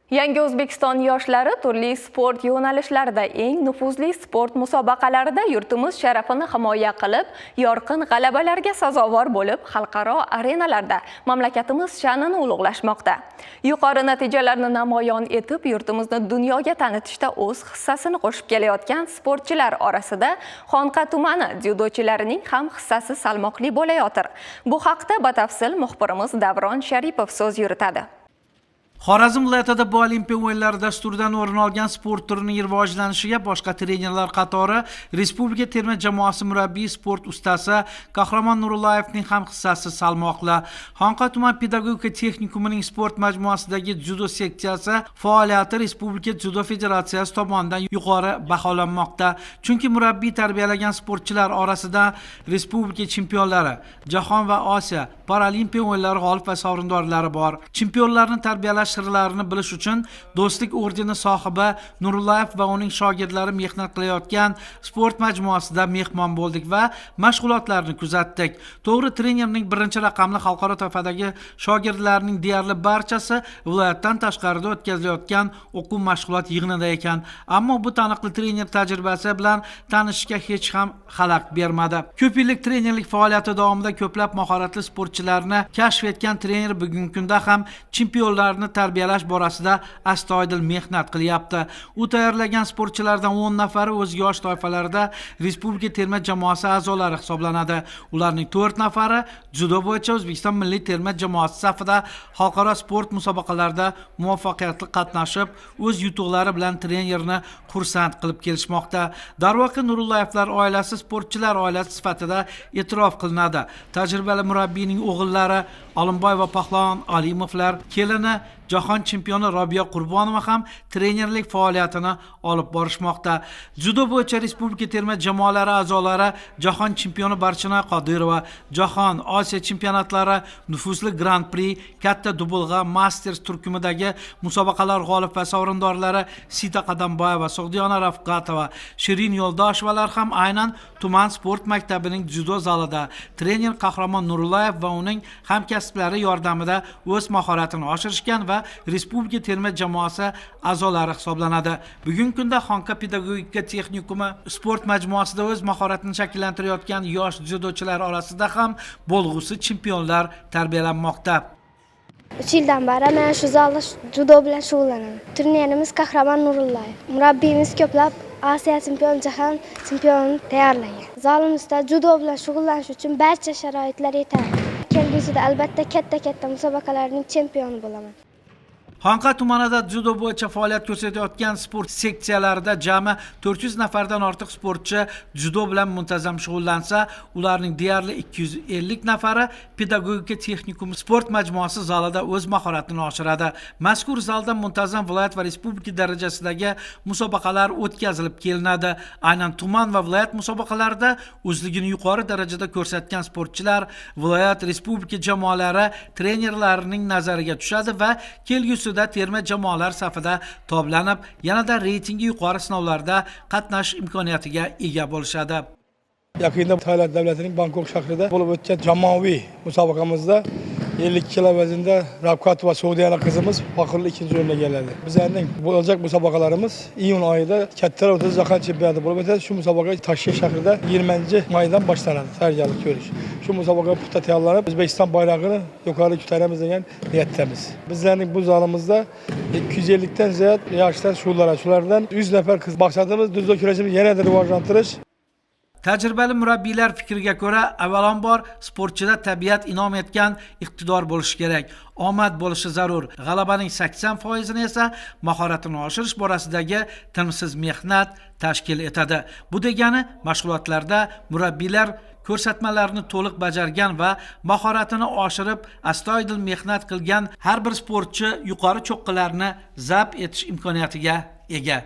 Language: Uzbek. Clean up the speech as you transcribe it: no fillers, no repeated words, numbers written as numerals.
Yangi O'zbekiston yoshlari turli sport yo'nalishlarida eng nufuzli sport musobaqalarida yurtimiz sharafini himoya qilib, yorqin g'alabalarga sazovor bo'lib, xalqaro arenalarda mamlakatimiz sha'nini ulug'lashmoqda. Yuqori natijalarni namoyon etib, yurtimizni dunyoga tanitishda o'z hissasini qo'shib kelayotgan sportchilar orasida Xonqa tumani dzyudochilarining ham hissasi salmoqli bo'layotir. Bu haqda batafsil muxbirimiz Davron Sharipov so'z yuritadi. Xorazm viloyatida bu Olimpiya o'yinlari dasturidan o'rin olgan sport turining rivojlanishiga boshqa trenerlar qatori respublika terma jamoasi murabbiy sport ustasi Qahramon Nurullayevning ham hissasi salmoqli. Xonqa tuman pedagogika texnikumining sport majmuasidagi dzyudo seksiyasi faoliyati Respublika dzyudo federatsiyasi tomonidan yuqori baholanmoqda. Chunki murabbiy tarbiyalagan sportchilar orasida respublika chempionlari, jahon va Osiyo Paralimpiya o'yinlari g'olib va sovrindorlari bor. Chempionlarni tarbiyalash sirlarini bilish uchun Do'stlik ordeni sohibi Nurullayev va uning shogirdlari mehnat qilayotgan sport majmuasida mehmon bo'ldik va mashg'ulotlarni kuzatdik. To'g'ri, trenerning birinchi raqamli xalqaro toifadagi shogirdlarining deyarli barchasi viloyatdan tashqarida o'tkazilayotgan o'quv mashg'ulot yig'inida ekan. Ammo bu taniqli trener tajribasi bilan tanishishga hech ham xalaqit bermadi. Ko'p yillik trenerlik faoliyati davomida ko'plab mahoratli sportchilarni kashf etgan trener bugungi kunda ham chempionlarni tarbiyalash borasida astoydil mehnat qilyapti. U tayyorlagan sportchilardan 10 nafari o'z yosh toifalarida respublika terma jamoasi a'zolari hisoblanadi. Ularning 4 nafari dzyudo bo'yicha O'zbekiston milliy terma jamoasi safida xalqaro sport musobaqalarida muvaffaqiyatli qatnashib, o'z yutuqlari bilan trenerni xursand qilib kelishmoqda. Darvoqe, Nurullayevlar oilasi sportchilar oilasi sifatida e'tirof qilinadi. Tajribali murabbiyning o'g'illari Olimboy va Pahlavon Alimovlar, kelini jahon chempioni Robiya Qurbonova ham trenerlik faoliyatini olib borishmoqda. Dzyudo bo'yicha respublika terma jamoalari a'zolari jahon chempioni Barchinoy Qodirova, jahon, Osiyo chempionatlari, nufuzli Grand Prix, katta dubulg'a, Masters turkumidagi musobaqalar g'olib va sovrindorlari Sita Qadamboyeva, Sog'diyona Rafqatova, Shirin Yo'ldoshevalar ham aynan tuman sport maktabining dzyudo zalida trener Qahramon Nurullayev va uning hamkasblari yordamida o'z mahoratini oshirishgan va respublika terma jamoasi a'zolari hisoblanadi. Bugungi kunda Xonqa pedagogika texnikumi sport majmuasida o'z mahoratini shakllantirayotgan yosh dzyudochilar orasida ham bo'lg'usi chempionlar tarbiyalanmoqda. 3 yildan beri men shu zalda dzyudo bilan shug'ullanaman. Trenerimiz Qahramon Nurullayev, murabbiyimiz ko'plab Osiyo chempion, jahon chempionini tayyorlagan. Zalimizda dzyudo bilan shug'ullanish uchun barcha sharoitlar yetarli. Kelgusida albatta katta musobaqalarning chempioni bo'laman. Xonqa tumanida dzyudo bo'yicha faoliyat ko'rsatayotgan sport seksiyalarida jami 400 nafardan ortiq sportchi dzyudo bilan muntazam shug'ullansa, ularning deyarli 250 nafari pedagogika texnikum sport majmuasi zalida o'z mahoratini oshiradi. Mazkur zalda muntazam viloyat va respublika darajasidagi musobaqalar o'tkazilib kelinadi. Aynan tuman va viloyat musobaqalarida o'zligini yuqori darajada ko'rsatgan sportchilar viloyat respublika jamoalari trenerlarining nazariga tushadi va kelgusida terma jamoalar safida toblanib, yanada reytingi yuqori sinovlarda qatnashish imkoniyatiga ega bo'lishadi. Yaqinda Tailand davlatining Bangkok shahrida bo'lib o'tgan jamoaviy musobaqamizda 52 kilo vaznda Rafqat va Sog'diyona qizimiz faxrli 2-o'ringa keladi. Bizning bo'lajak musobaqalarimiz iyun oyida kattalar o'rtasida jahon chempionati bo'lib o'tadi. Shu musobaqa Toshkent shahrida 20-maydan boshlanadi. Tayyorgarlik ko'rish. Shu musobaqaga puxta tayyorlanib, O'zbekiston bayrog'ini yuqori ko'taramiz degan niyatdamiz. Bizning bu zalimizda 250 dan ziyod yoshlar shug'ullanadi. Shulardan 100 nafar qiz. Maqsadimiz dzyudo kurashini yanada rivojlantirish. Tajribali murabbiylar fikriga ko'ra, avvalambor sportchida tabiat inom etgan iqtidor bo'lishi kerak. Omad bo'lishi zarur. G'alabaning 80%ni esa mahoratini oshirish borasidagi tinimsiz mehnat tashkil etadi. Bu degani mashg'ulotlarda murabbiylar ko'rsatmalarni to'liq bajargan va mahoratini oshirib, astoydil mehnat qilgan har bir sportchi yuqori cho'qqilarni zabt etish imkoniyatiga ega.